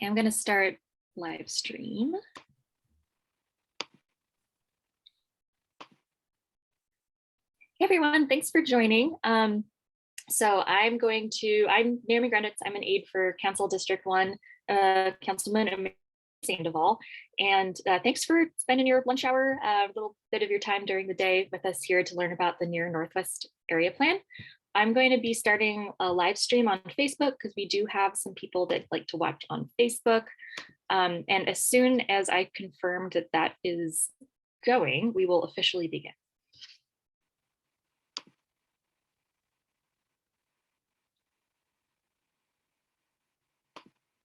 Okay, I'm going to start live stream. Hey everyone, thanks for joining. So I'm Naomi Grenitz. I'm an aide for Council District 1, Councilman Sandoval. And thanks for spending your lunch hour, a little bit of your time during the day with us here to learn about the Near Northwest Area Plan. I'm going to be starting a live stream on Facebook because we do have some people that like to watch on Facebook. And as soon as I confirm that that is going, we will officially begin.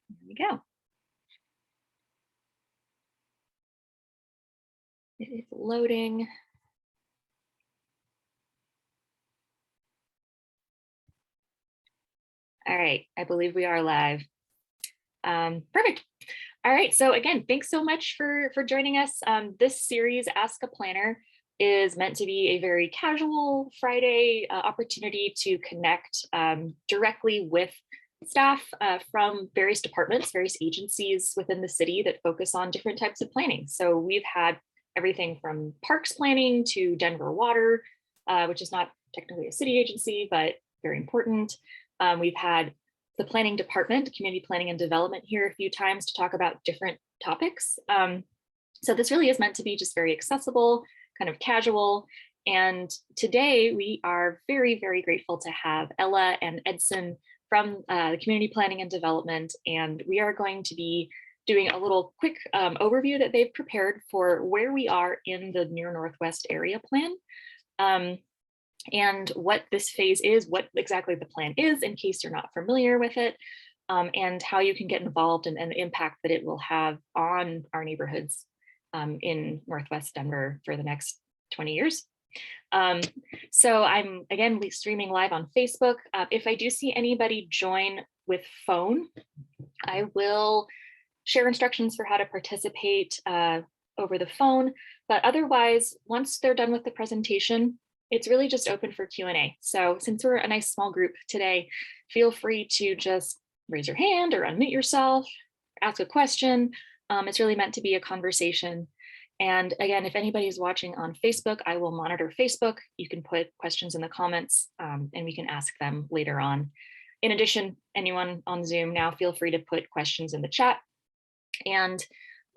There we go. It is loading. All right, I believe we are live. Perfect. All right, so again, thanks so much for joining us. This series, Ask a Planner, is meant to be a very casual Friday opportunity to connect directly with staff from various departments, various agencies within the city that focus on different types of planning. So we've had everything from parks planning to Denver Water, which is not technically a city agency, but very important. We've had the planning department, community planning and development, here a few times to talk about different topics. So this really is meant to be just very accessible, kind of casual. And today we are very, very grateful to have Ella and Edson from the community planning and development. And we are going to be doing a little quick overview that they've prepared for where we are in the Near Northwest Area Plan. And what this phase is, what exactly the plan is, in case you're not familiar with it, and how you can get involved and the impact that it will have on our neighborhoods in Northwest Denver for the next 20 years. So I'm, again, streaming live on Facebook. If I do see anybody join with phone, I will share instructions for how to participate over the phone. But otherwise, once they're done with the presentation, it's really just open for Q&A. So since we're a nice small group today, feel free to just raise your hand or unmute yourself, ask a question. It's really meant to be a conversation. And again, if anybody's watching on Facebook, I will monitor Facebook. You can put questions in the comments and we can ask them later on. In addition, anyone on Zoom now, feel free to put questions in the chat. And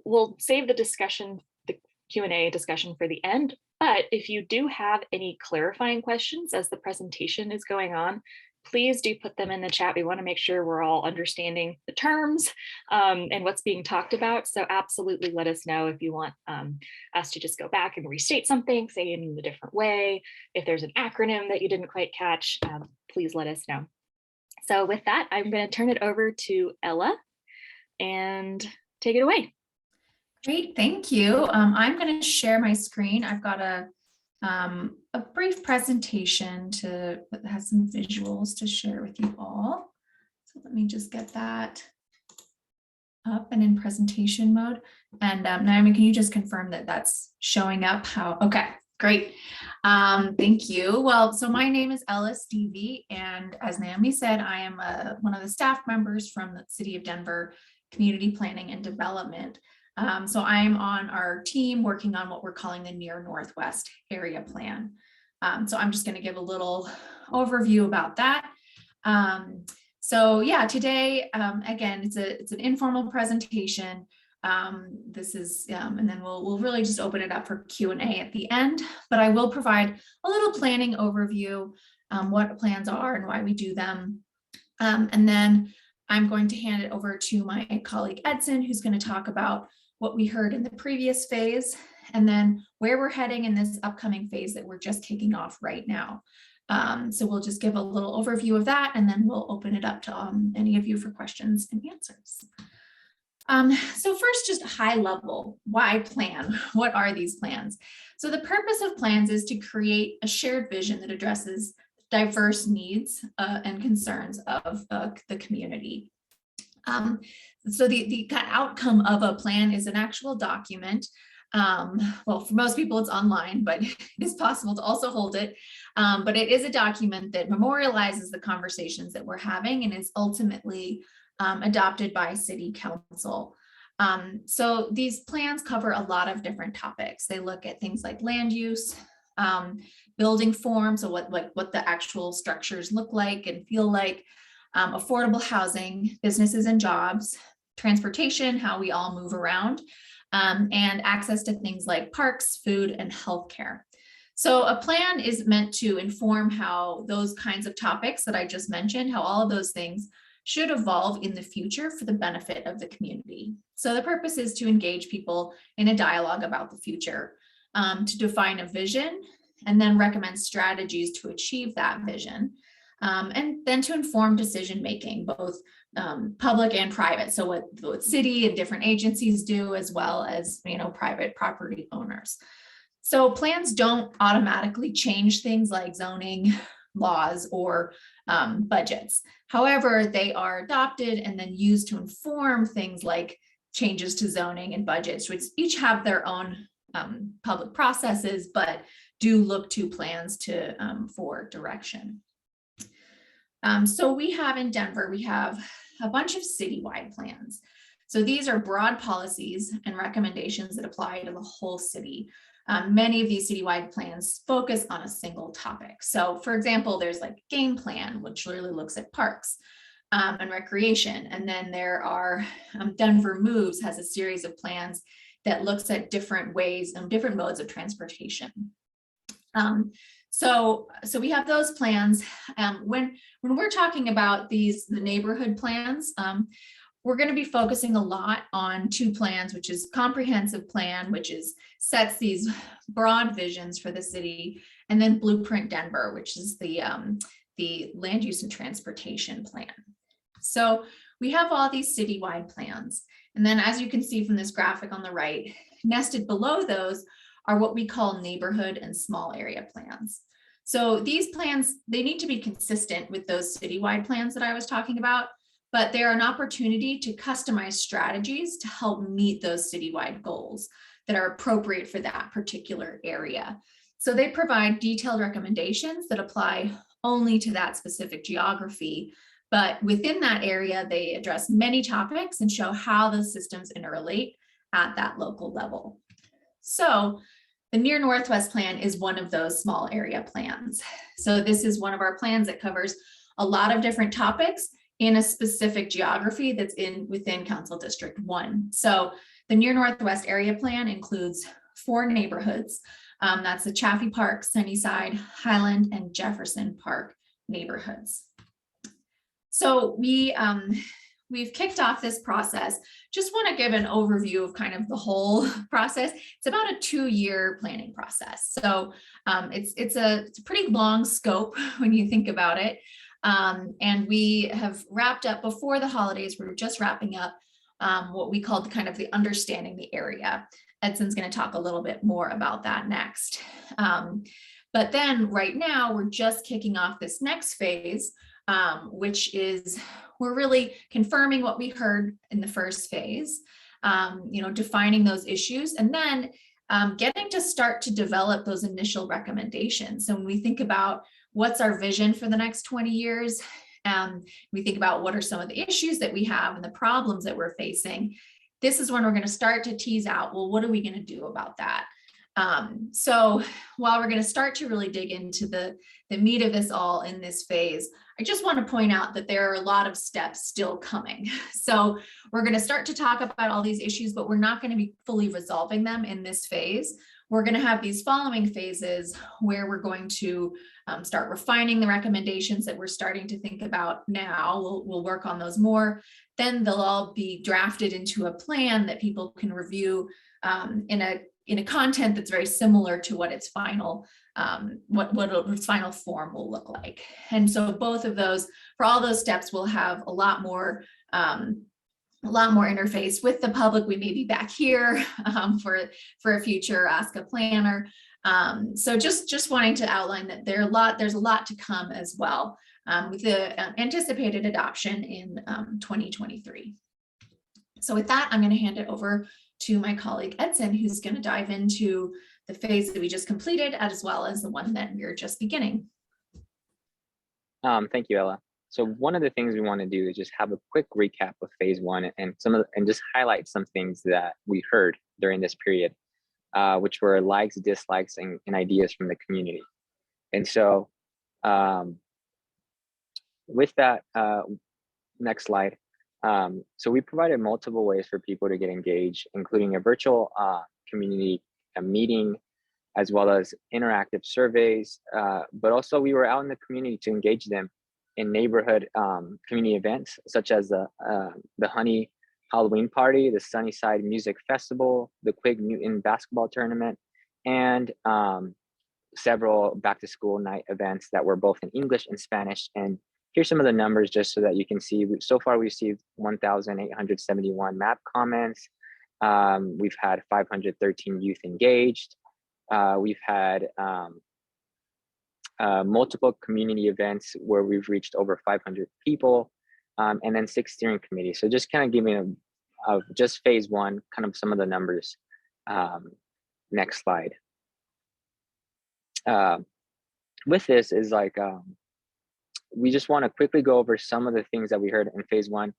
we'll save the discussion, the Q&A discussion for the end. But if you do have any clarifying questions as the presentation is going on, please do put them in the chat. We want to make sure we're all understanding the terms and what's being talked about. So absolutely let us know if you want us to just go back and restate something, say it in a different way. If there's an acronym that you didn't quite catch, please let us know. So with that, I'm going to turn it over to Ella and take it away. Great, thank you. I'm going to share my screen. I've got a brief presentation that has some visuals to share with you all. So let me just get that up and in presentation mode. And Naomi, can you just confirm that that's showing up? Okay, great. Thank you. Well, so my name is Ella Stevie, and as Naomi said, I am one of the staff members from the City of Denver Community Planning and Development. So I'm on our team working on what we're calling the Near Northwest Area Plan. So I'm just going to give a little overview about that. So yeah, today, again, it's an informal presentation. This is, and then we'll really just open it up for Q&A at the end, but I will provide a little planning overview, what plans are and why we do them. And then I'm going to hand it over to my colleague Edson, who's going to talk about what we heard in the previous phase, and then where we're heading in this upcoming phase that we're just kicking off right now. So we'll just give a little overview of that, and then we'll open it up to any of you for questions and answers. So first, just high level, why plan? What are these plans? So the purpose of plans is to create a shared vision that addresses diverse needs and concerns of the community. So the kind of outcome of a plan is an actual document. Well, for most people it's online, but it is possible to also hold it. But it is a document that memorializes the conversations that we're having and is ultimately adopted by City Council. So these plans cover a lot of different topics. They look at things like land use, building forms, so what the actual structures look like and feel like, affordable housing, businesses and jobs, transportation, how we all move around, and access to things like parks, food, and healthcare. So a plan is meant to inform how those kinds of topics that I just mentioned, how all of those things should evolve in the future for the benefit of the community. So the purpose is to engage people in a dialogue about the future, to define a vision, and then recommend strategies to achieve that vision, and then to inform decision making, both public and private. So what city and different agencies do, as well as private property owners. So plans don't automatically change things like zoning laws or budgets. However, they are adopted and then used to inform things like changes to zoning and budgets, which each have their own public processes, but do look to plans to for direction. So we have in Denver, we have a bunch of citywide plans. So these are broad policies and recommendations that apply to the whole city. Many of these citywide plans focus on a single topic. So for example, there's like game plan, which really looks at parks and recreation. And then there are Denver Moves has a series of plans that looks at different ways and different modes of transportation. So we have those plans. When we're talking about the neighborhood plans, we're going to be focusing a lot on two plans, which is comprehensive plan, which sets these broad visions for the city, and then Blueprint Denver, which is the land use and transportation plan. So we have all these citywide plans. And then as you can see from this graphic on the right, nested below those are what we call neighborhood and small area plans. So these plans, they need to be consistent with those citywide plans that I was talking about, but they're an opportunity to customize strategies to help meet those citywide goals that are appropriate for that particular area. So they provide detailed recommendations that apply only to that specific geography, but within that area, they address many topics and show how the systems interrelate at that local level. So the Near Northwest Plan is one of those small area plans. So this is one of our plans that covers a lot of different topics in a specific geography that's within Council District 1. So the Near Northwest Area Plan includes 4 neighborhoods. That's the Chaffee Park, Sunnyside, Highland, and Jefferson Park neighborhoods. So we've kicked off this process. Just want to give an overview of kind of the whole process. It's about a 2-year planning process. So it's a pretty long scope when you think about it. And we have wrapped up before the holidays. We're just wrapping up what we called kind of the understanding the area. Edson's going to talk a little bit more about that next. But then right now we're just kicking off this next phase, which is we're really confirming what we heard in the first phase, defining those issues, and then getting to start to develop those initial recommendations. So when we think about what's our vision for the next 20 years, we think about what are some of the issues that we have and the problems that we're facing, this is when we're going to start to tease out, well, what are we going to do about that? So while we're going to start to really dig into the meat of this all in this phase, I just want to point out that there are a lot of steps still coming. So we're going to start to talk about all these issues, but we're not going to be fully resolving them in this phase. We're going to have these following phases where we're going to start refining the recommendations that we're starting to think about now. We'll work on those more. Then they'll all be drafted into a plan that people can review in a content that's very similar to what its final its final form will look like. And so both of those, for all those steps, we'll have a lot more interface with the public. We may be back here for a future Ask a Planner. So just wanting to outline that there's a lot to come as well with the anticipated adoption in 2023. So with that, I'm going to hand it over to my colleague Edson, who's going to dive into the phase that we just completed, as well as the one that we're just beginning. Thank you, Ella. So one of the things we want to do is just have a quick recap of phase one and and just highlight some things that we heard during this period, which were likes, dislikes, and ideas from the community. And so with that, next slide. So we provided multiple ways for people to get engaged, including a virtual community meeting, as well as interactive surveys. But also we were out in the community to engage them in neighborhood community events, such as the Honey Halloween Party, the Sunnyside Music Festival, the Quig Newton Basketball Tournament, and several back to school night events that were both in English and Spanish. And here's some of the numbers just so that you can see. So far we received 1,871 map comments. We've had 513 youth engaged. We've had multiple community events where we've reached over 500 people, and then 6 steering committees. So just kind of giving just phase one, kind of some of the numbers. Next slide. With this is like, we just want to quickly go over some of the things that we heard in phase one.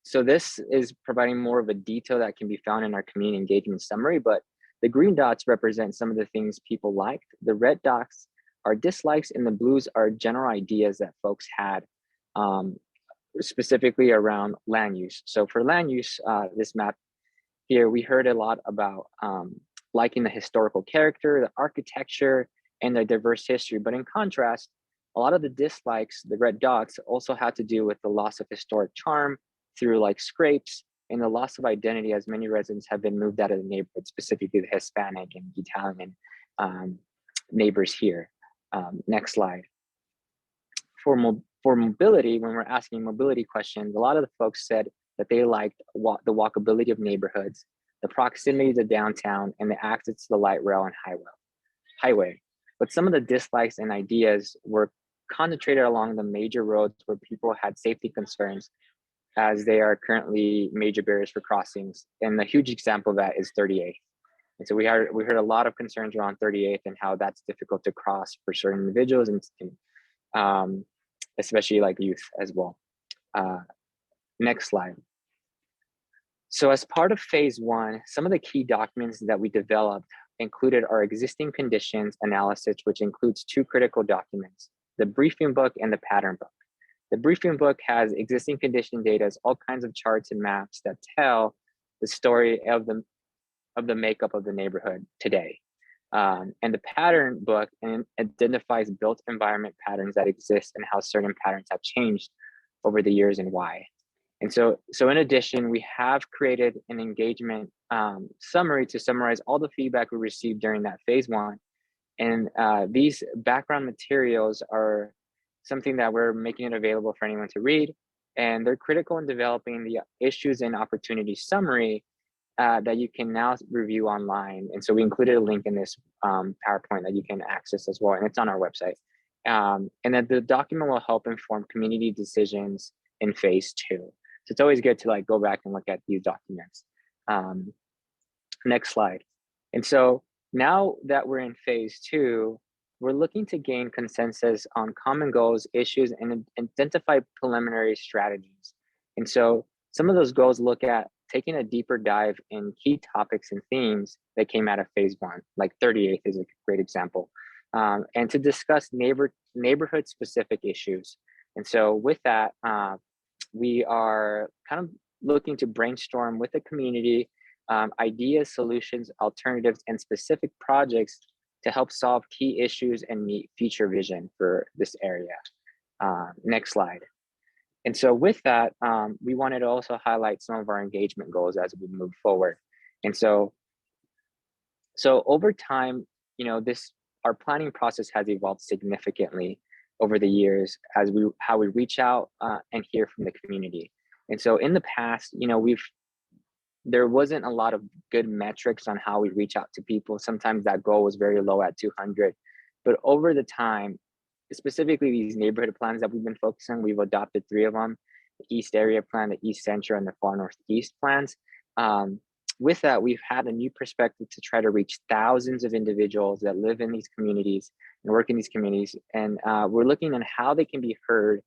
So this is providing more of a detail that can be found in our community engagement summary, but the green dots represent some of the things people liked. The red dots are dislikes, and the blues are general ideas that folks had, specifically around land use. So for land use, this map here, we heard a lot about liking the historical character, the architecture, and the diverse history. But in contrast, a lot of the dislikes, the red dots, also had to do with the loss of historic charm through like scrapes and the loss of identity, as many residents have been moved out of the neighborhood, specifically the Hispanic and Italian neighbors here. Next slide. For mobility, when we're asking mobility questions, a lot of the folks said that they liked the walkability of neighborhoods, the proximity to downtown, and the access to the light rail and highway. But some of the dislikes and ideas were concentrated along the major roads where people had safety concerns, as they are currently major barriers for crossings. And a huge example of that is 38th. And so we heard a lot of concerns around 38th and how that's difficult to cross for certain individuals, and especially like youth as well. Next slide. So as part of phase one, some of the key documents that we developed included our existing conditions analysis, which includes 2 critical documents, the briefing book and the pattern book. The briefing book has existing condition data, all kinds of charts and maps that tell the story of the makeup of the neighborhood today. And the pattern book identifies built environment patterns that exist and how certain patterns have changed over the years and why. And so in addition, we have created an engagement summary to summarize all the feedback we received during that phase one. And these background materials are something that we're making it available for anyone to read. And they're critical in developing the issues and opportunities summary that you can now review online. And so we included a link in this PowerPoint that you can access as well, and it's on our website. And then the document will help inform community decisions in phase two. So it's always good to like go back and look at these documents. Next slide. And so now that we're in phase two, we're looking to gain consensus on common goals, issues, and identify preliminary strategies. And so some of those goals look at taking a deeper dive in key topics and themes that came out of phase one, like 38th is a great example, and to discuss neighborhood specific issues. And so with that, we are kind of looking to brainstorm with the community ideas, solutions, alternatives, and specific projects to help solve key issues and meet future vision for this area. Next slide. And so with that, we wanted to also highlight some of our engagement goals as we move forward. And so over time, our planning process has evolved significantly over the years as how we reach out and hear from the community. And so in the past, there wasn't a lot of good metrics on how we reach out to people. Sometimes that goal was very low at 200, but over the time, specifically these neighborhood plans that we've been focusing on, we've adopted 3 of them: the East Area Plan, the East Central, and the Far Northeast plans. With that, we've had a new perspective to try to reach thousands of individuals that live in these communities and work in these communities. And we're looking at how they can be heard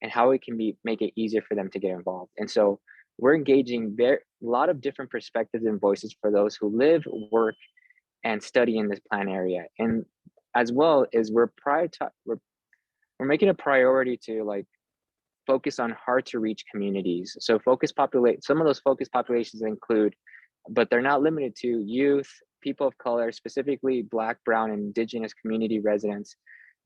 and how it can make it easier for them to get involved. And so we're engaging a lot of different perspectives and voices for those who live, work, and study in this plan area. And as well as we're making a priority to like focus on hard to reach communities. So some of those focus populations include, but they're not limited to, youth, people of color, specifically Black, Brown, and Indigenous community residents,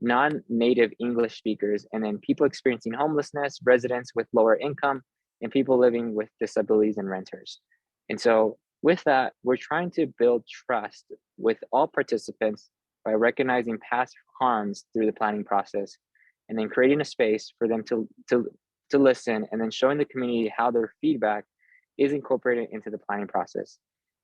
non-native English speakers, and then people experiencing homelessness, residents with lower income, and people living with disabilities and renters. And so with that, we're trying to build trust with all participants by recognizing past harms through the planning process, and then creating a space for them to listen, and then showing the community how their feedback is incorporated into the planning process.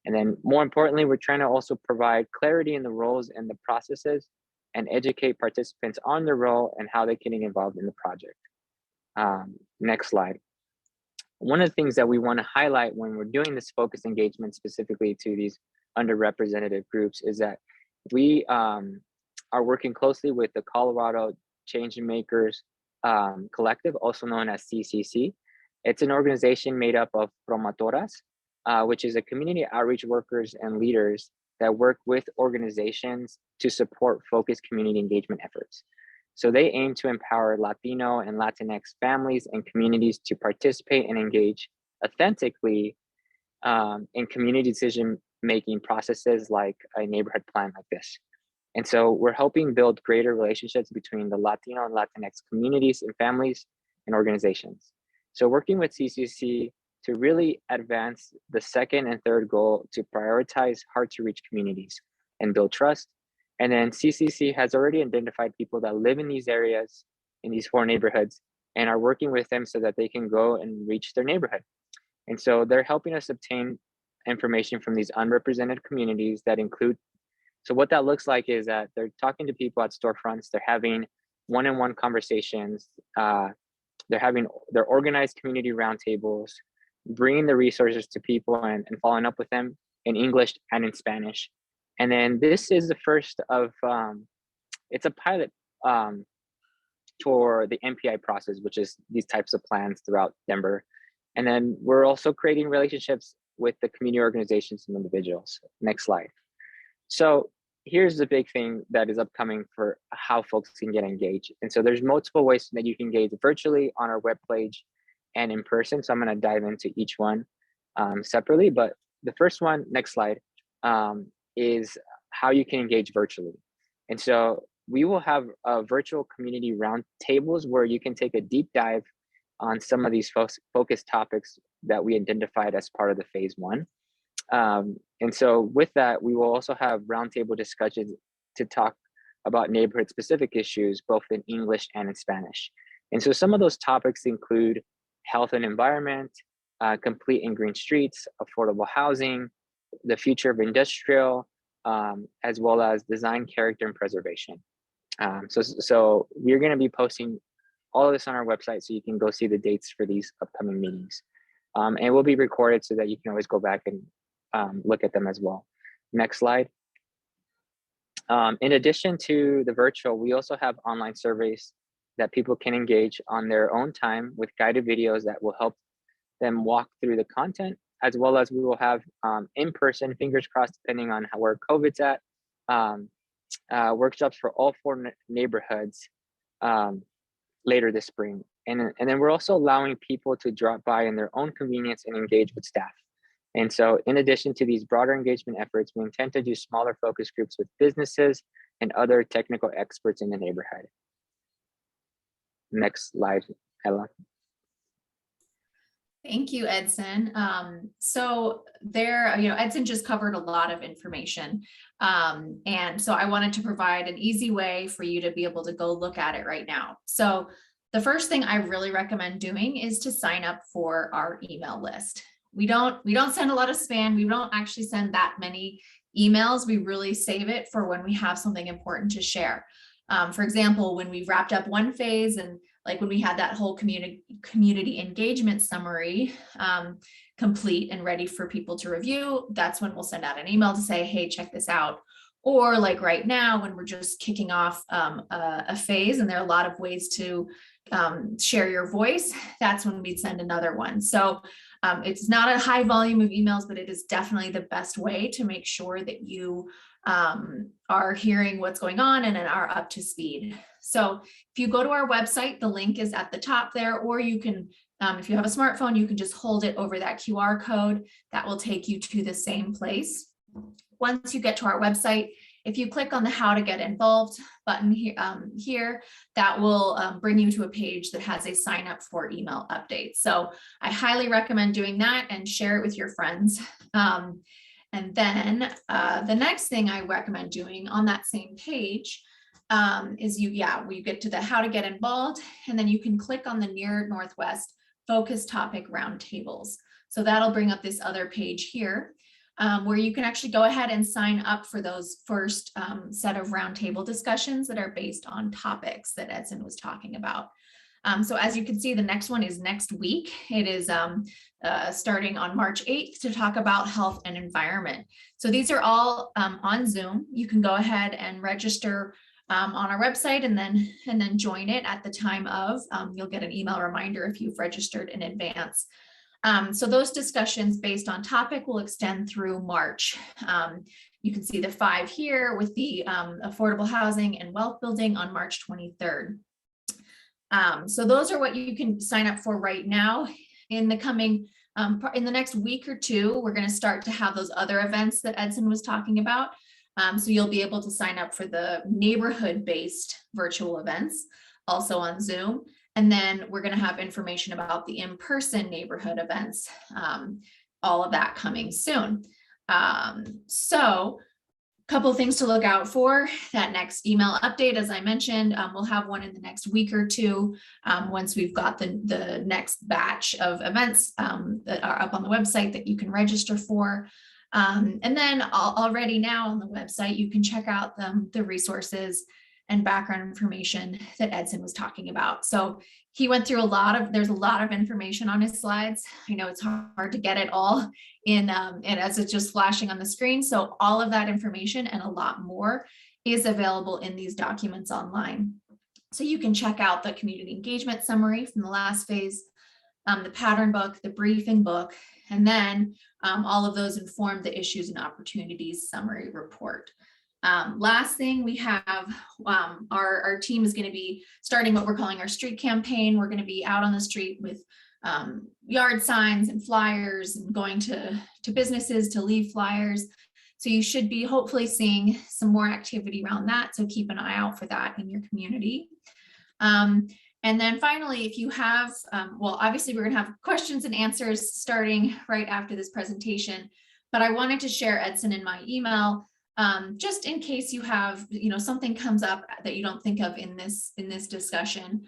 And then more importantly, we're trying to also provide clarity in the roles and the processes and educate participants on their role and how they can get involved in the project. Next slide. One of the things that we want to highlight when we're doing this focused engagement specifically to these underrepresented groups is that we are working closely with the Colorado Change Makers Collective, also known as CCC. It's an organization made up of promotoras, which is a community outreach workers and leaders that work with organizations to support focused community engagement efforts. So they aim to empower Latino and Latinx families and communities to participate and engage authentically in community decision-making processes like a neighborhood plan like this. And so we're helping build greater relationships between the Latino and Latinx communities and families and organizations. So working with CCC to really advance the second and third goal to prioritize hard to reach communities and build trust. And then CCC has already identified people that live in these areas, in these 4 neighborhoods, and are working with them so that they can go and reach their neighborhood. And so they're helping us obtain information from these unrepresented communities that include, so what that looks like is that they're talking to people at storefronts, they're having one-on-one conversations, they're organized community roundtables, bringing the resources to people and following up with them in English and in Spanish. And then this is the first of, it's a pilot for the MPI process, which is these types of plans throughout Denver. And then we're also creating relationships with the community organizations and individuals. Next slide. So here's the big thing that is upcoming for how folks can get engaged. And so there's multiple ways that you can engage virtually on our webpage and in person. So I'm going to dive into each one separately. But the first one, next slide, is how you can engage virtually. And so we will have virtual community roundtables where you can take a deep dive on some of these focused topics that we identified as part of the phase 1. And so with that, we will also have roundtable discussions to talk about neighborhood specific issues, both in English and in Spanish. And so some of those topics include health and environment, complete and green streets, affordable housing, the future of industrial, as well as design, character, and preservation. So we're going to be posting all of this on our website so you can go see the dates for these upcoming meetings. And it will be recorded so that you can always go back and look at them as well. Next slide. In addition to the virtual, we also have online surveys that people can engage on their own time with guided videos that will help them walk through the content, as well as we will have in-person, fingers crossed, depending on where COVID's at, workshops for all 4 neighborhoods later this spring. And then we're also allowing people to drop by in their own convenience and engage with staff. And so in addition to these broader engagement efforts, we intend to do smaller focus groups with businesses and other technical experts in the neighborhood. Next slide, Ella. Thank you, Edson. So there, Edson just covered a lot of information. And so I wanted to provide an easy way for you to be able to go look at it right now. So the first thing I really recommend doing is to sign up for our email list. We don't send a lot of spam. We don't actually send that many emails. We really save it for when we have something important to share. For example, when we wrapped up one phase and like when we had that whole community engagement summary complete and ready for people to review, that's when we'll send out an email to say, hey, check this out. Or like right now, when we're just kicking off a phase, and there are a lot of ways to share your voice, that's when we'd send another one. So it's not a high volume of emails, but it is definitely the best way to make sure that you are hearing what's going on and are up to speed. So if you go to our website, the link is at the top there, or you can, if you have a smartphone, you can just hold it over that QR code. That will take you to the same place. Once you get to our website, if you click on the How to Get Involved button here, that will bring you to a page that has a sign up for email updates. So I highly recommend doing that and share it with your friends. And then the next thing I recommend doing on that same page is we get to the How to Get Involved, and then you can click on the Near Northwest Focus Topic Roundtables. So that'll bring up this other page here. Where you can actually go ahead and sign up for those first set of roundtable discussions that are based on topics that Edson was talking about. So as you can see, the next one is next week. It is starting on March 8th to talk about health and environment. So these are all on Zoom. You can go ahead and register on our website and then join it at the time of. You'll get an email reminder if you've registered in advance. So those discussions based on topic will extend through March. You can see the 5 here with the affordable housing and wealth building on March 23rd. So those are what you can sign up for right now. In the coming, in the next week or two, we're going to start to have those other events that Edson was talking about. So you'll be able to sign up for the neighborhood-based virtual events, also on Zoom. And then we're going to have information about the in-person neighborhood events, all of that coming soon. So a couple of things to look out for. That next email update, as I mentioned, we'll have one in the next week or two once we've got the next batch of events that are up on the website that you can register for. And then already now on the website, you can check out the resources and background information that Edson was talking about. So he went through there's a lot of information on his slides. I know it's hard to get it all in, and as it's just flashing on the screen. So all of that information and a lot more is available in these documents online. So you can check out the community engagement summary from the last phase, the pattern book, the briefing book, and then all of those inform the issues and opportunities summary report. Last thing we have, our team is going to be starting what we're calling our street campaign. We're going to be out on the street with yard signs and flyers and going to businesses to leave flyers. So you should be hopefully seeing some more activity around that. So keep an eye out for that in your community. And then finally, if you have, well, obviously we're going to have questions and answers starting right after this presentation, but I wanted to share Edson in my email. Just in case you have, something comes up that you don't think of in this You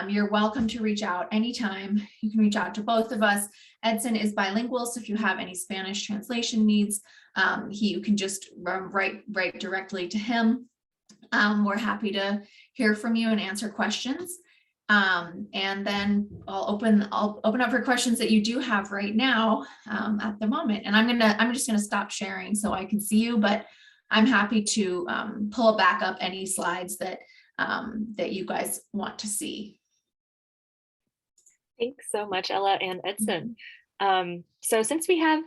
you're welcome to reach out anytime. You can reach out to both of us. Edson is bilingual, so if you have any Spanish translation needs, you can just write directly to him. We're happy to hear from you and answer questions. And then I'll open up for questions that you do have right now at the moment. And I'm just gonna stop sharing so I can see you, but I'm happy to pull back up any slides that you guys want to see. Thanks so much, Ella and Edson. So since we have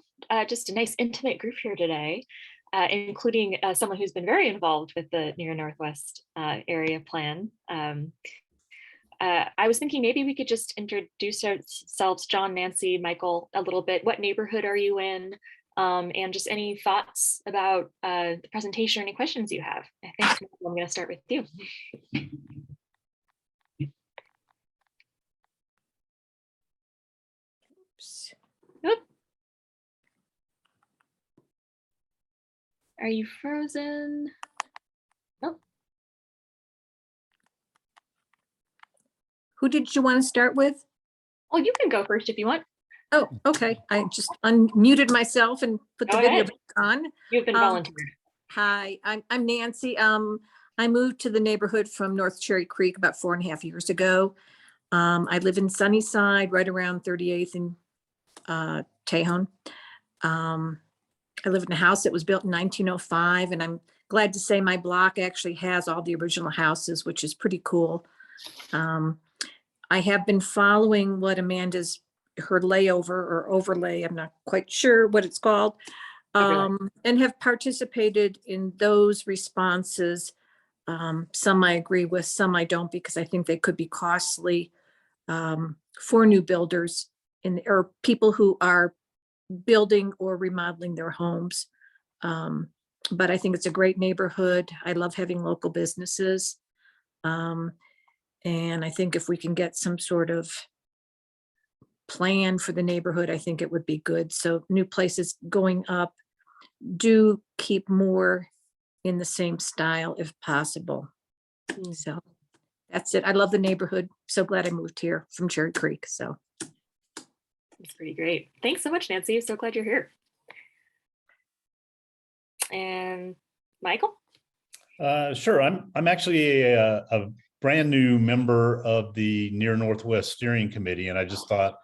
just a nice intimate group here today, including someone who's been very involved with the Near Northwest area plan, I was thinking maybe we could just introduce ourselves, John, Nancy, Michael, a little bit. What neighborhood are you in? And just any thoughts about the presentation or any questions you have. I think I'm going to start with you. Oops. Nope. Are you frozen? Nope. Who did you want to start with? Well, you can go first if you want. Oh, okay. I just unmuted myself and put the video back on. You've been volunteered. Hi, I'm Nancy. I moved to the neighborhood from North Cherry Creek about 4.5 years ago. I live in Sunnyside, right around 38th and Tejon. I live in a house that was built in 1905, and I'm glad to say my block actually has all the original houses, which is pretty cool. I have been following what Amanda's, her layover or overlay, I'm not quite sure what it's called, and have participated in those responses. Some I agree with, some I don't, because I think they could be costly for new builders or people who are building or remodeling their homes. But I think it's a great neighborhood. I love having local businesses. And I think if we can get some sort of plan for the neighborhood, I think it would be good. So new places going up, do keep more in the same style if possible. So that's it. I love the neighborhood. So glad I moved here from Cherry Creek. So It's pretty great. Thanks so much, Nancy. So glad you're here. And Michael? Sure. I'm actually a brand new member of the Near Northwest Steering Committee, and I just thought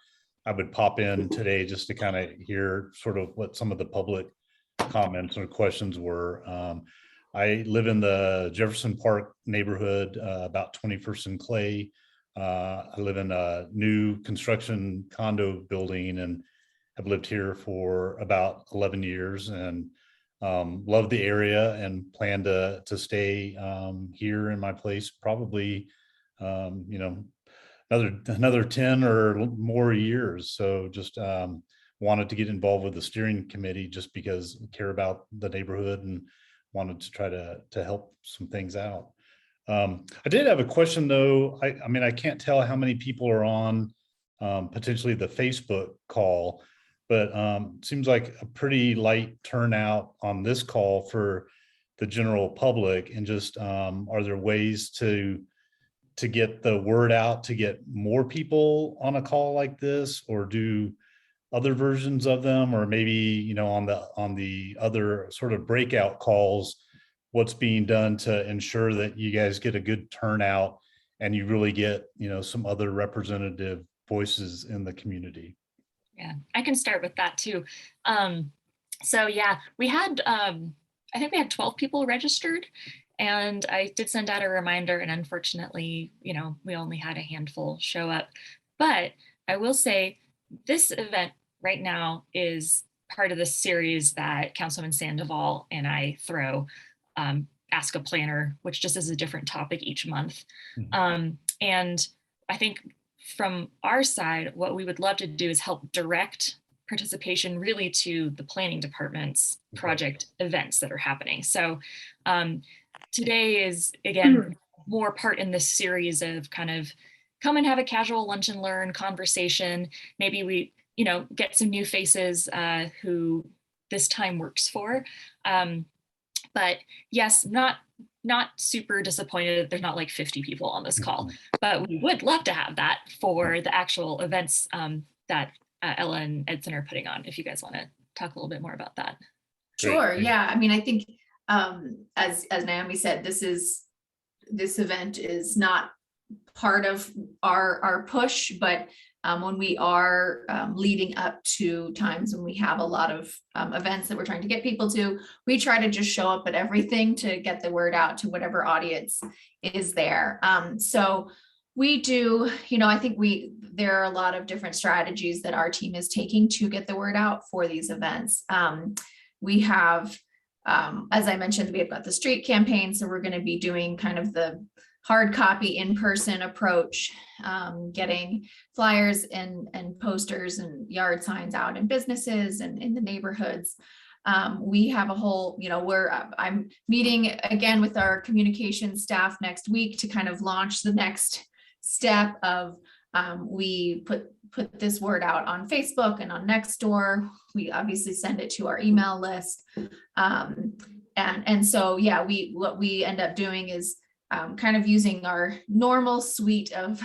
I would pop in today just to kind of hear sort of what some of the public comments or questions were. I live in the Jefferson Park neighborhood, about 21st and Clay. I live in a new construction condo building and have lived here for about 11 years and love the area and plan to stay here in my place probably, another 10 or more years. So just wanted to get involved with the steering committee just because I care about the neighborhood and wanted to try to help some things out. I did have a question though. I mean, I can't tell how many people are on potentially the Facebook call, but seems like a pretty light turnout on this call for the general public. And just are there ways to get the word out to get more people on a call like this, or do other versions of them, or maybe on the other sort of breakout calls, what's being done to ensure that you guys get a good turnout and you really get some other representative voices in the community? Yeah, I can start with that too. So yeah, we had, I think we had 12 people registered, and I did send out a reminder, and unfortunately, we only had a handful show up. But I will say this event right now is part of the series that Councilman Sandoval and I throw, Ask a Planner, which just is a different topic each month. And I think from our side, what we would love to do is help direct participation really to the planning department's project events that are happening. So today is, again, more part in this series of kind of come and have a casual lunch and learn conversation. Maybe we, get some new faces who this time works for. But yes, not super disappointed that there's not like 50 people on this call, but we would love to have that for the actual events that Ella and Edson are putting on, if you guys want to talk a little bit more about that. Sure. Yeah. I mean, I think as Naomi said, this event is not part of our push, but when we are leading up to times when we have a lot of events that we're trying to get people to, we try to just show up at everything to get the word out to whatever audience is there. So we do, I think there are a lot of different strategies that our team is taking to get the word out for these events. We have, as I mentioned, we have got the street campaign. So we're going to be doing kind of the hard copy in-person approach, getting flyers and posters and yard signs out in businesses and in the neighborhoods. We have a whole, I'm meeting again with our communications staff next week to kind of launch the next step of, we put this word out on Facebook and on Nextdoor. We obviously send it to our email list. And so, yeah, what we end up doing is kind of using our normal suite of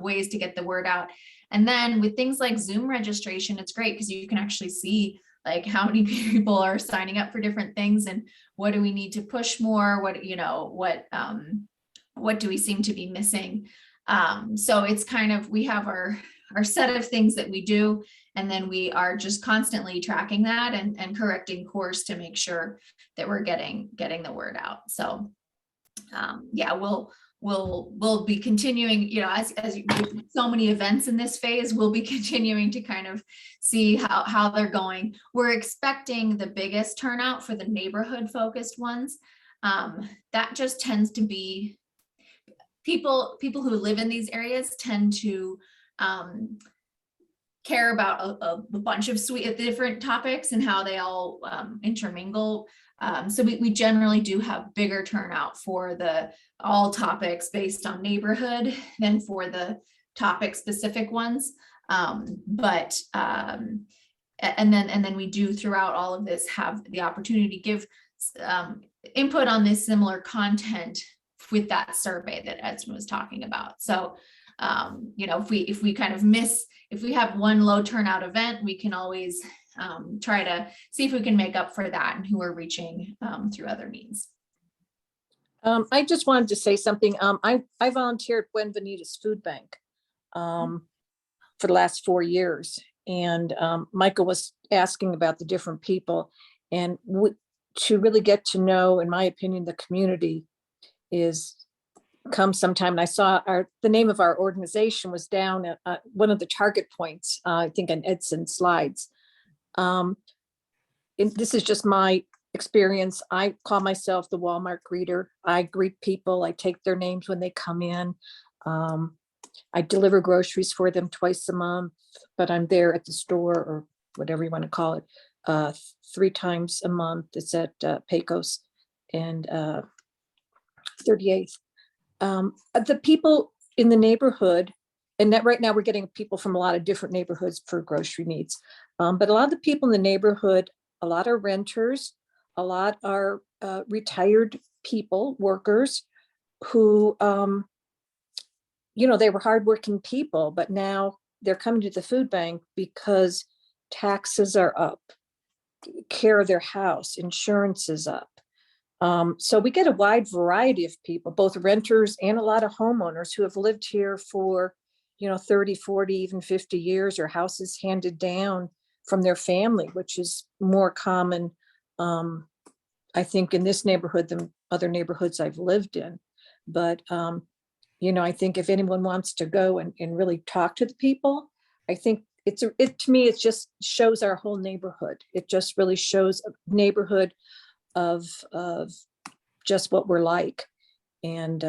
ways to get the word out. And then with things like Zoom registration, it's great because you can actually see like how many people are signing up for different things and what do we need to push more, what do we seem to be missing. So it's kind of, we have our set of things that we do. And then we are just constantly tracking that and correcting course to make sure that we're getting the word out. So yeah, we'll be continuing, you know, as you do so many events in this phase, we'll be continuing to kind of see how they're going. We're expecting the biggest turnout for the neighborhood focused ones. That just tends to be people who live in these areas tend to care about a bunch of different topics and how they all intermingle. So we generally do have bigger turnout for the all topics based on neighborhood than for the topic specific ones. And then we do throughout all of this have the opportunity to give input on this similar content with that survey that Edson was talking about. So you know, if we kind of if we have one low turnout event, we can always try to see if we can make up for that and who we're reaching through other means. I just wanted to say something. I volunteered at Buenavenida's Food Bank for the last 4 years. And Michael was asking about the different people. And to really get to know, in my opinion, the community is come sometime. And I saw the name of our organization was down at one of the target points, I think on Edson's slides. And this is just my experience. I call myself the Walmart greeter. I greet people. I take their names when they come in. I deliver groceries for them twice a month, but I'm there at the store or whatever you want to call it, 3 times a month. It's at Pecos and 38th. The people in the neighborhood, and that right now we're getting people from a lot of different neighborhoods for grocery needs. But a lot of the people in the neighborhood, a lot are renters, a lot are retired people, workers who, you know, they were hardworking people, but now they're coming to the food bank because taxes are up, care of their house, insurance is up. So we get a wide variety of people, both renters and a lot of homeowners who have lived here for, you know, 30, 40, even 50 years, or houses handed down from their family, which is more common, I think, in this neighborhood than other neighborhoods I've lived in. But, you know, I think if anyone wants to go and really talk to the people, I think to me, it just shows our whole neighborhood. It just really shows a neighborhood of just what we're like. And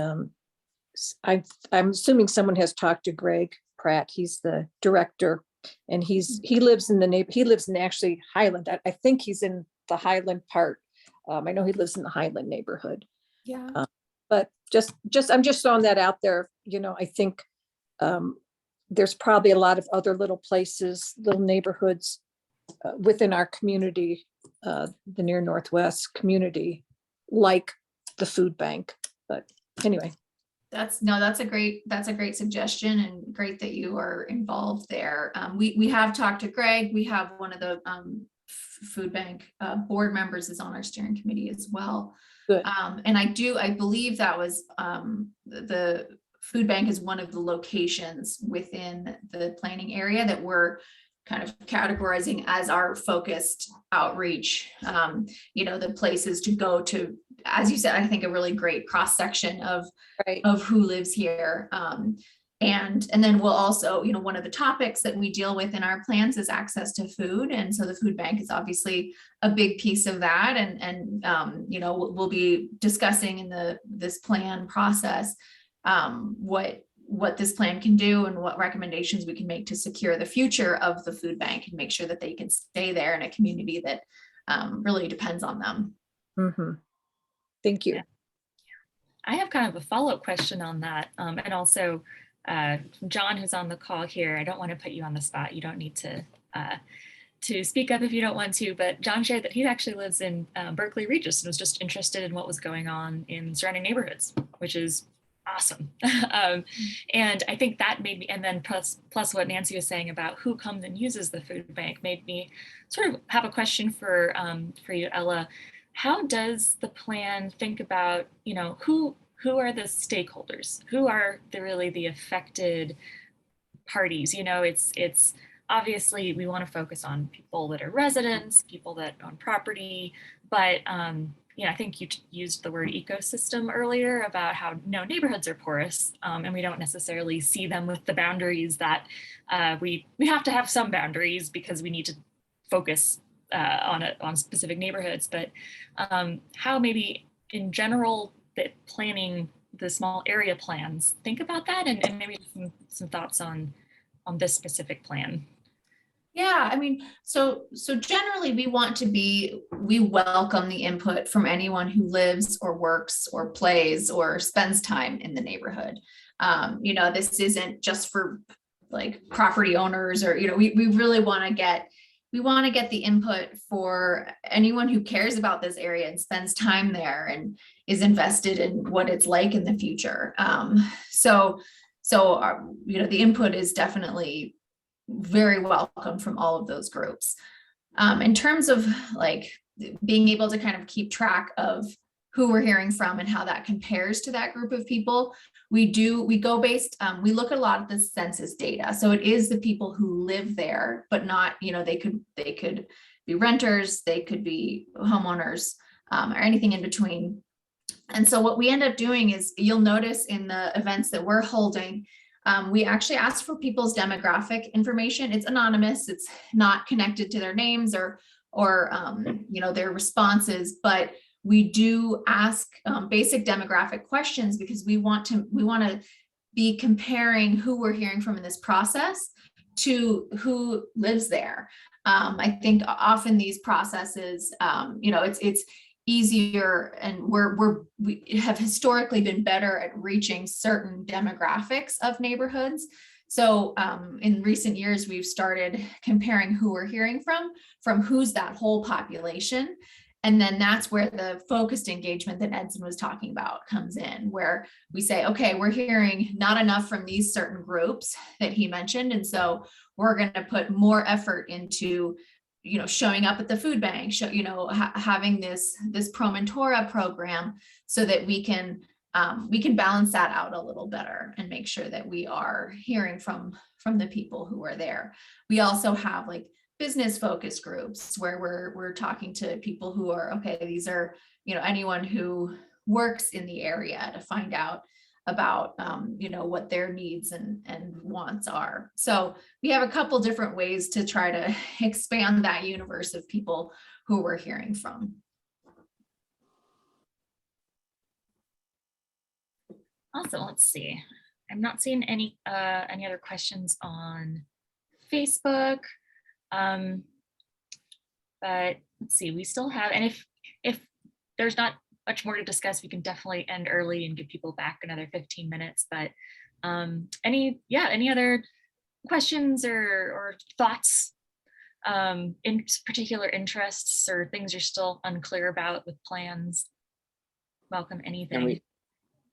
I'm assuming someone has talked to Greg Pratt. He's the director, and he lives in actually Highland. I think he's in the Highland part. I know he lives in the Highland neighborhood. Yeah. But I'm just throwing that out there. You know, I think there's probably a lot of other little places, little neighborhoods within our community, the near Northwest community, like the food bank. But anyway. That's a great suggestion, and great that you are involved there. We have talked to Greg. We have one of the food bank board members is on our steering committee as well. Good. And I believe that was the food bank is one of the locations within the planning area that we're kind of categorizing as our focused outreach, you know, the places to go to, as you said, I think a really great cross section of who lives here. And then we'll also, you know, one of the topics that we deal with in our plans is access to food. And so the food bank is obviously a big piece of that. And you know, we'll be discussing in this plan process, what this plan can do and what recommendations we can make to secure the future of the food bank and make sure that they can stay there in a community that really depends on them. Mm-hmm. Thank you. Yeah. I have kind of a follow-up question on that. And also John, who's on the call here, I don't want to put you on the spot. You don't need to speak up if you don't want to, but John shared that he actually lives in Berkeley Regis and was just interested in what was going on in surrounding neighborhoods, which is awesome. And I think that made me, and then plus what Nancy was saying about who comes and uses the food bank made me sort of have a question for you, Ella. How does the plan think about, you know, who are the stakeholders? Who are really the affected parties. It's obviously we want to focus on people that are residents, people that own property, but I think you used the word ecosystem earlier about how neighborhoods are porous, and we don't necessarily see them with the boundaries that we have to have some boundaries because we need to focus on specific neighborhoods, but how maybe in general that planning the small area plans, think about that, and maybe some thoughts on this specific plan. Yeah, I mean, so generally we welcome the input from anyone who lives or works or plays or spends time in the neighborhood. This isn't just for like property owners or, we really want to get the input for anyone who cares about this area and spends time there and is invested in what it's like in the future. The input is definitely very welcome from all of those groups. In terms of like being able to kind of keep track of who we're hearing from and how that compares to that group of people, we look at a lot of the census data. So it is the people who live there, but not, they could be renters, they could be homeowners, or anything in between. And so what we end up doing is, you'll notice in the events that we're holding, we actually ask for people's demographic information. It's anonymous. It's not connected to their names or their responses, but we do ask basic demographic questions because we want to be comparing who we're hearing from in this process to who lives there. I think often these processes, it's easier, and we have historically been better at reaching certain demographics of neighborhoods. So in recent years, we've started comparing who we're hearing from who's that whole population. And then that's where the focused engagement that Edson was talking about comes in, where we say, okay, we're hearing not enough from these certain groups that he mentioned. And so we're going to put more effort into showing up at the food bank, having this Pro Mentora program so that we can balance that out a little better and make sure that we are hearing from the people who are there. We also have like business focus groups where we're talking to people who are, okay, these are, anyone who works in the area to find out about, what their needs and wants are. So we have a couple different ways to try to expand that universe of people who we're hearing from. Awesome. Let's see. I'm not seeing any other questions on Facebook. But let's see, we still have, and if there's not much more to discuss, we can definitely end early and give people back another 15 minutes. But any other questions or thoughts, in particular interests or things you're still unclear about with plans? Welcome anything.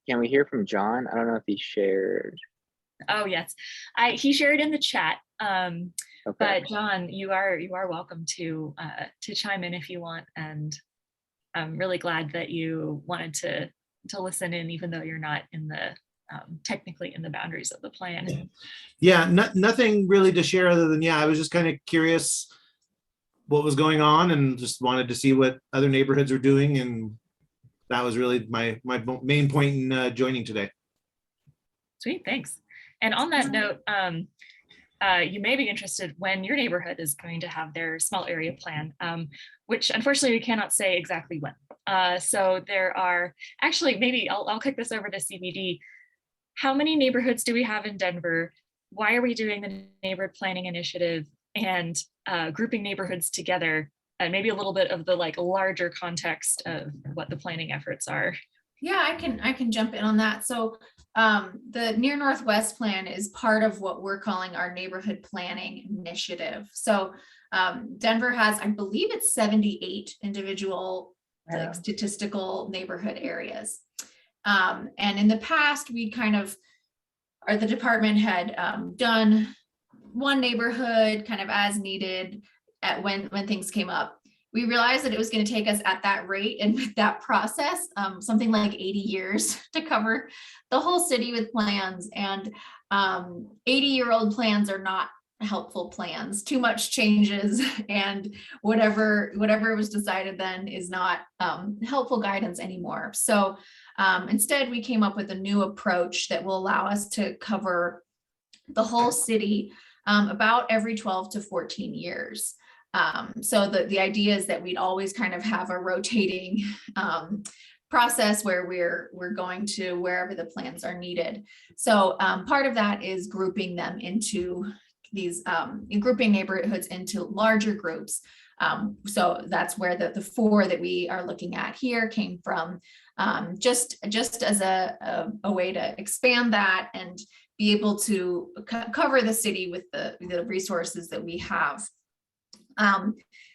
Can we hear from John? I don't know if he shared. Oh yes, he shared in the chat. Okay. But John, you are welcome to chime in if you want, and I'm really glad that you wanted to listen in, even though you're not in the technically in the boundaries of the plan. Yeah, nothing really to share other than, I was just kind of curious what was going on and just wanted to see what other neighborhoods were doing, and that was really my main point in joining today. Sweet, thanks. And on that note, you may be interested when your neighborhood is going to have their small area plan, which unfortunately we cannot say exactly when. So there are actually, maybe I'll kick this over to CBD. How many neighborhoods do we have in Denver? Why are we doing the neighborhood planning initiative and grouping neighborhoods together? And maybe a little bit of the larger context of what the planning efforts are. Yeah, I can jump in on that. So the Near Northwest plan is part of what we're calling our neighborhood planning initiative. So Denver has, I believe it's 78 individual statistical neighborhood areas. And in the past, we the department had done one neighborhood kind of as needed when things came up. we realized that it was going to take us at that rate and with that process, something like 80 years to cover the whole city with plans. And 80-year-old plans are not helpful plans. Too much changes, and whatever was decided then is not helpful guidance anymore. So instead, we came up with a new approach that will allow us to cover the whole city about every 12 to 14 years. So the idea is that we'd always kind of have a rotating process where we're going to wherever the plans are needed. So part of that is grouping them into these grouping neighborhoods into larger groups. So that's where the 4 that we are looking at here came from, just as a way to expand that and be able to cover the city with the resources that we have.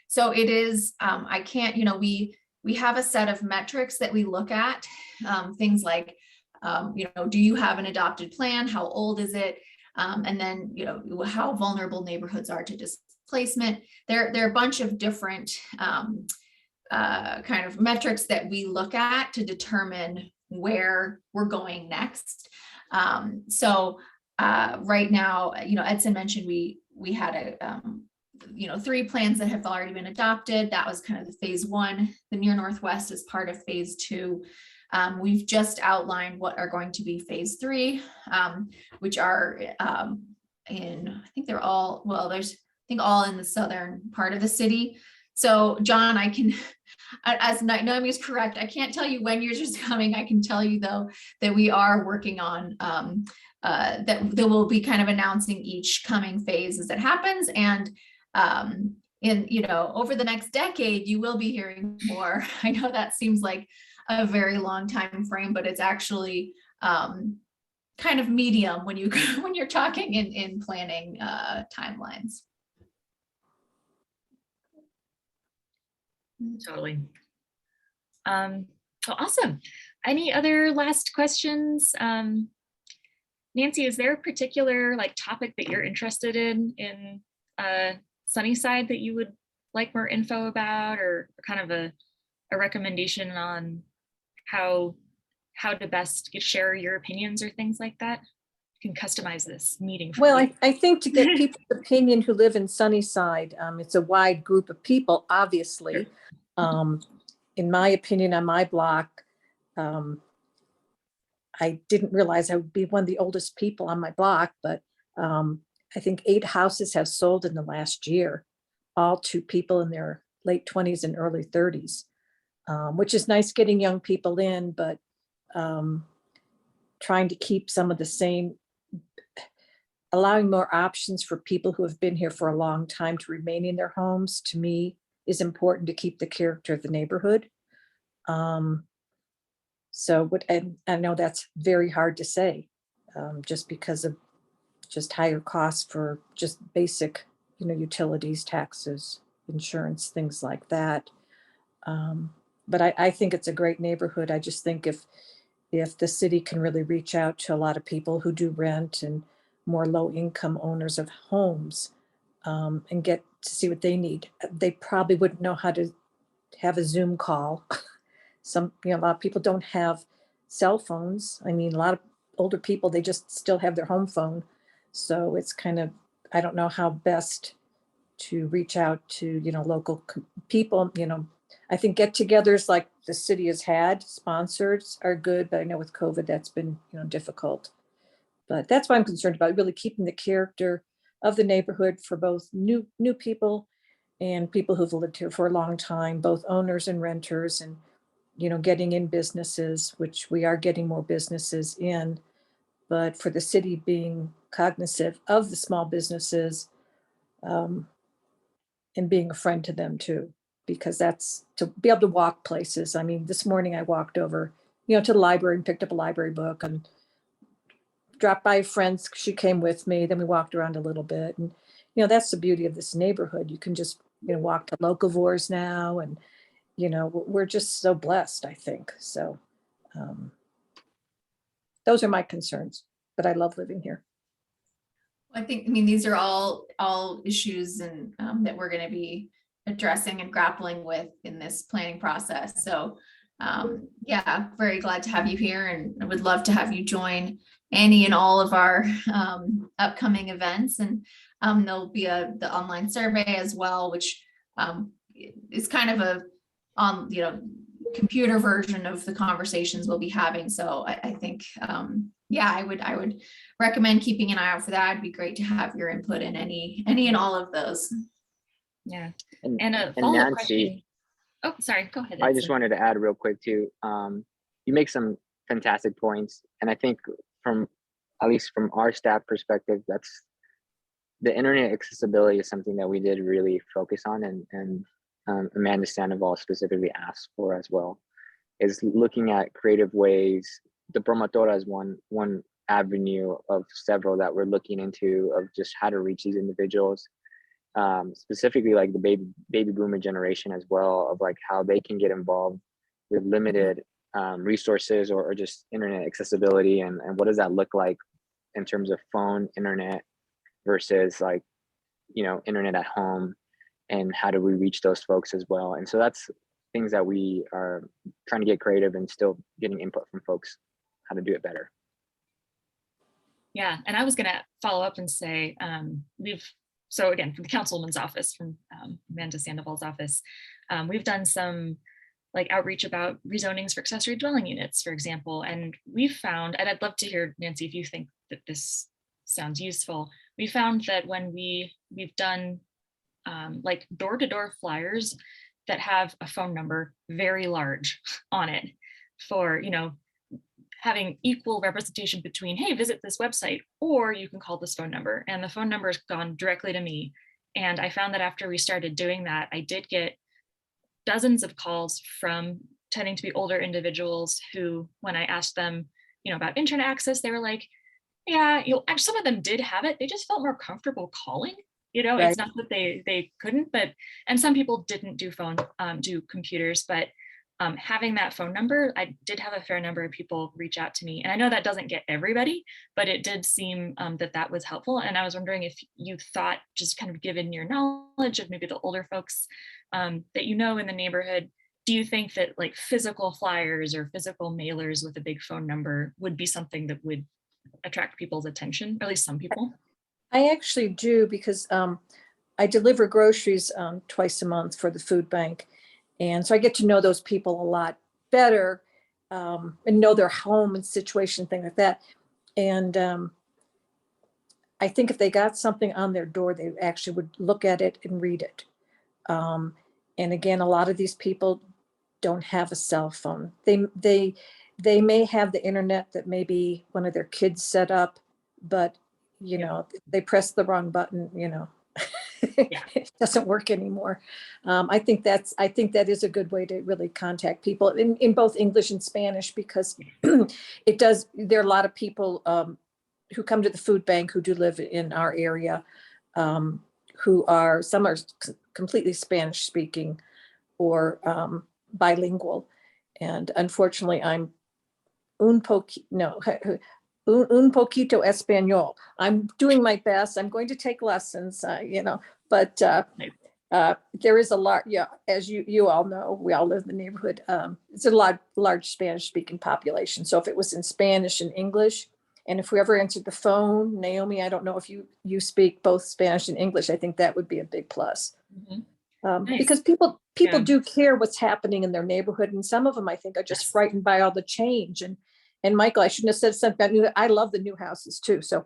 So it is, I can't, we have a set of metrics that we look at, things like, do you have an adopted plan? How old is it? And then, how vulnerable neighborhoods are to displacement. There are a bunch of different kind of metrics that we look at to determine where we're going next. So right now, Edson mentioned we had 3 plans that have already been adopted. That was kind of the phase 1. The Near Northwest is part of phase 2. We've just outlined what are going to be phase 3, which are I think they're all, all in the southern part of the city. So John, I can, as Naomi is correct, I can't tell you when yours is coming. I can tell you though that we are working on that we'll be kind of announcing each coming phase as it happens. And over the next decade, you will be hearing more. I know that seems like a very long time frame, but it's actually kind of medium when you're talking in planning timelines. Totally. Well, awesome. Any other last questions? Nancy, is there a particular topic that you're interested in Sunnyside that you would like more info about, or kind of a recommendation on how to best share your opinions or things like that? You can customize this meeting for Well, you. I think to get people's opinion who live in Sunnyside, it's a wide group of people, obviously. Sure. In my opinion, on my block, I didn't realize I would be one of the oldest people on my block, but I think 8 houses have sold in the last year, all to people in their late 20s and early 30s, which is nice getting young people in, but trying to keep some of the same, allowing more options for people who have been here for a long time to remain in their homes, to me, is important to keep the character of the neighborhood. And I know that's very hard to say, just because of just higher costs for just basic, utilities, taxes, insurance, things like that. But I think it's a great neighborhood. I just think if the city can really reach out to a lot of people who do rent and more low income owners of homes, and get to see what they need, they probably wouldn't know how to have a Zoom call. A lot of people don't have cell phones. I mean, a lot of older people, they just still have their home phone. So it's kind of, I don't know how best to reach out to, local people. I think get-togethers like the city has had, sponsors are good, but I know with COVID that's been, difficult. But that's what I'm concerned about, really keeping the character of the neighborhood for both new people and people who've lived here for a long time, both owners and renters, and getting in businesses, which we are getting more businesses in, but for the city being cognizant of the small businesses, and being a friend to them too, because that's to be able to walk places. I mean, this morning I walked over, to the library and picked up a library book and dropped by a friend. She came with me. Then we walked around a little bit, and that's the beauty of this neighborhood. You can just walk to locavores now, and we're just so blessed, I think. So those are my concerns, but I love living here. I mean, these are all issues and that we're going to be addressing and grappling with in this planning process. So yeah, very glad to have you here, and I would love to have you join any and all of our upcoming events. And there'll be the online survey as well, which is kind of a computer version of the conversations we'll be having. So I think yeah, I would recommend keeping an eye out for that. It'd be great to have your input in any and all of those. Yeah. And, And a and follow-up Nancy, question. Oh, sorry, go ahead. I just wanted to add real quick too. You make some fantastic points, and I think at least from our staff perspective, that's the internet accessibility is something that we did really focus on, and Amanda Sandoval specifically asked for as well, is looking at creative ways. The Promotora is one avenue of several that we're looking into of just how to reach these individuals. Specifically like the baby boomer generation as well, of like how they can get involved with limited resources or just internet accessibility, and what does that look like in terms of phone internet versus like, internet at home, and how do we reach those folks as well. And so that's things that we are trying to get creative and still getting input from folks how to do it better. Yeah, and I was going to follow up and say so again, from the councilwoman's office, from Amanda Sandoval's office, we've done some like outreach about rezonings for accessory dwelling units, for example. And we've found, and I'd love to hear, Nancy, if you think that this sounds useful, we found that when we've done like door-to-door flyers that have a phone number very large on it for, having equal representation between, hey, visit this website, or you can call this phone number. And the phone number has gone directly to me. And I found that after we started doing that, I did get dozens of calls from tending to be older individuals who, when I asked them, about internet access, they were like, yeah, some of them did have it. They just felt more comfortable calling. Right. It's not that they couldn't, and some people didn't do computers, but having that phone number, I did have a fair number of people reach out to me. And I know that doesn't get everybody, but it did seem that was helpful. And I was wondering if you thought, just kind of given your knowledge of maybe the older folks that in the neighborhood, do you think that like physical flyers or physical mailers with a big phone number would be something that would attract people's attention, or at least some people? I actually do, because I deliver groceries twice a month for the food bank. And so I get to know those people a lot better, and know their home and situation, things like that. And I think if they got something on their door, they actually would look at it and read it. And again, a lot of these people don't have a cell phone. They may have the internet that maybe one of their kids set up, but they press the wrong button, it doesn't work anymore. I think that is a good way to really contact people in both English and Spanish, because it does. There are a lot of people who come to the food bank who do live in our area, some are completely Spanish speaking or bilingual. And unfortunately, I'm un poquito español. I'm doing my best. I'm going to take lessons, but there is a lot, as you all know, we all live in the neighborhood. It's a large Spanish speaking population. So if it was in Spanish and English, and if we ever answered the phone, Naomi, I don't know if you speak both Spanish and English, I think that would be a big plus. Mm-hmm. Nice. Because people do care what's happening in their neighborhood. And some of them, I think, are just frightened by all the change. And Michael, I shouldn't have said something. I love the new houses too. So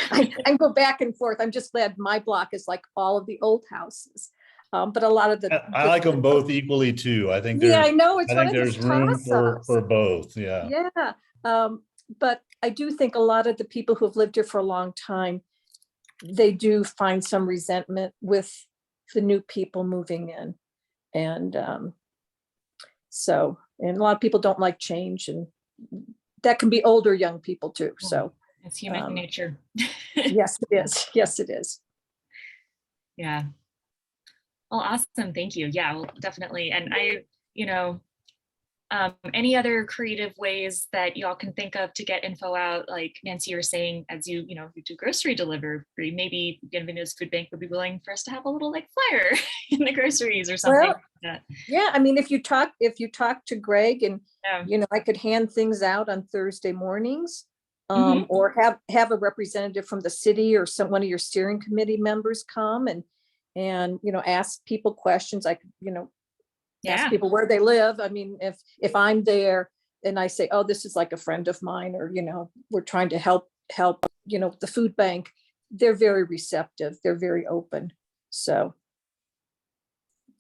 I go back and forth. I'm just glad my block is like all of the old houses. But a lot of I like them both equally too. I think I know I think there's room for both. Yeah. Yeah. But I do think a lot of the people who have lived here for a long time, they do find some resentment with the new people moving in. And and a lot of people don't like change, and that can be older young people too. So it's human nature. Yes, it is. Yes, it is. Yeah. Well, awesome. Thank you. Yeah, well, definitely. And Any other creative ways that y'all can think of to get info out? Like Nancy, you were saying, as you do grocery delivery, maybe Bienvenido's Food Bank would be willing for us to have a little like flyer in the groceries or something Well, like that. Yeah, I mean, if you talk to Greg and, Yeah. I could hand things out on Thursday mornings. Mhm. Or have a representative from the city or one of your steering committee members come and ask people questions. I could, ask Yeah. people where they live. I mean, if I'm there and I say, oh, this is like a friend of mine, or, we're trying to help, the food bank, they're very receptive. They're very open. So.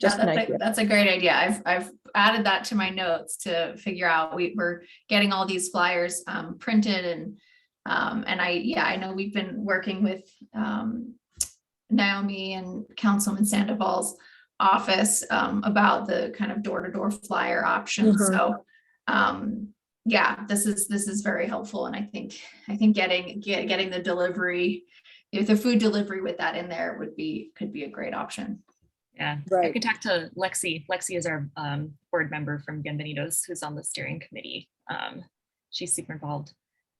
Just an idea. That's a great idea. I've added that to my notes to figure out, we're getting all these flyers printed and I know we've been working with Naomi and Councilman Sandoval's office about the kind of door-to-door flyer option. Mhm. So yeah, this is very helpful. And I think getting the delivery, if the food delivery with that in there could be a great option. Yeah, Right. I could talk to Lexi. Lexi is our board member from Bienvenidos, who's on the steering committee. She's super involved,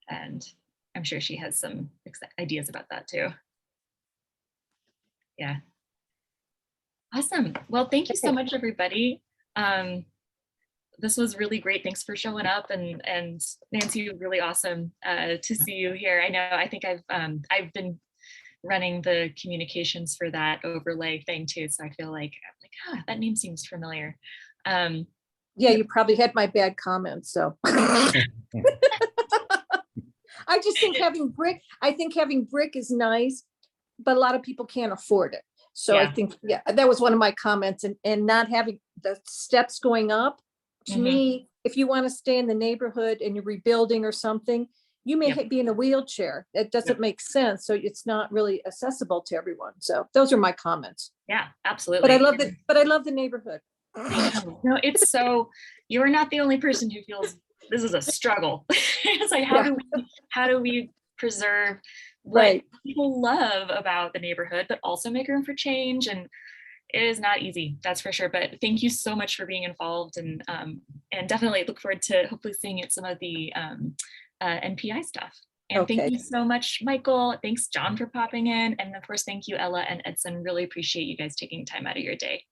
and I'm sure she has some ideas about that too. Yeah. Awesome. Well, thank you so much, everybody. This was really great. Thanks for showing up, and Nancy, really awesome to see you here. I think I've been running the communications for that overlay thing too. So I feel like that name seems familiar. Yeah, you probably had my bad comments, so. I just think having brick is nice, but a lot of people can't afford it. So I think, that was one of my comments, and not having the steps going up. To me, if you want to stay in the neighborhood and you're rebuilding or something, you may be in a wheelchair. It doesn't make sense. So it's not really accessible to everyone. So those are my comments. Yeah, absolutely. But I love the neighborhood. No, it's so, you're not the only person who feels this is a struggle. It's like, how do we preserve what people love about the neighborhood, but also make room for change? And it is not easy, that's for sure. But thank you so much for being involved, and definitely look forward to hopefully seeing it some of the NPI stuff. And thank you so much, Michael. Thanks, John, for popping in. And of course, thank you, Ella and Edson. Really appreciate you guys taking time out of your day.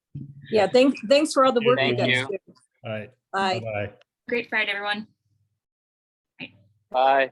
Yeah, thanks for all the work you guys do. All right. Bye. Bye-bye. Great Friday, everyone. Bye.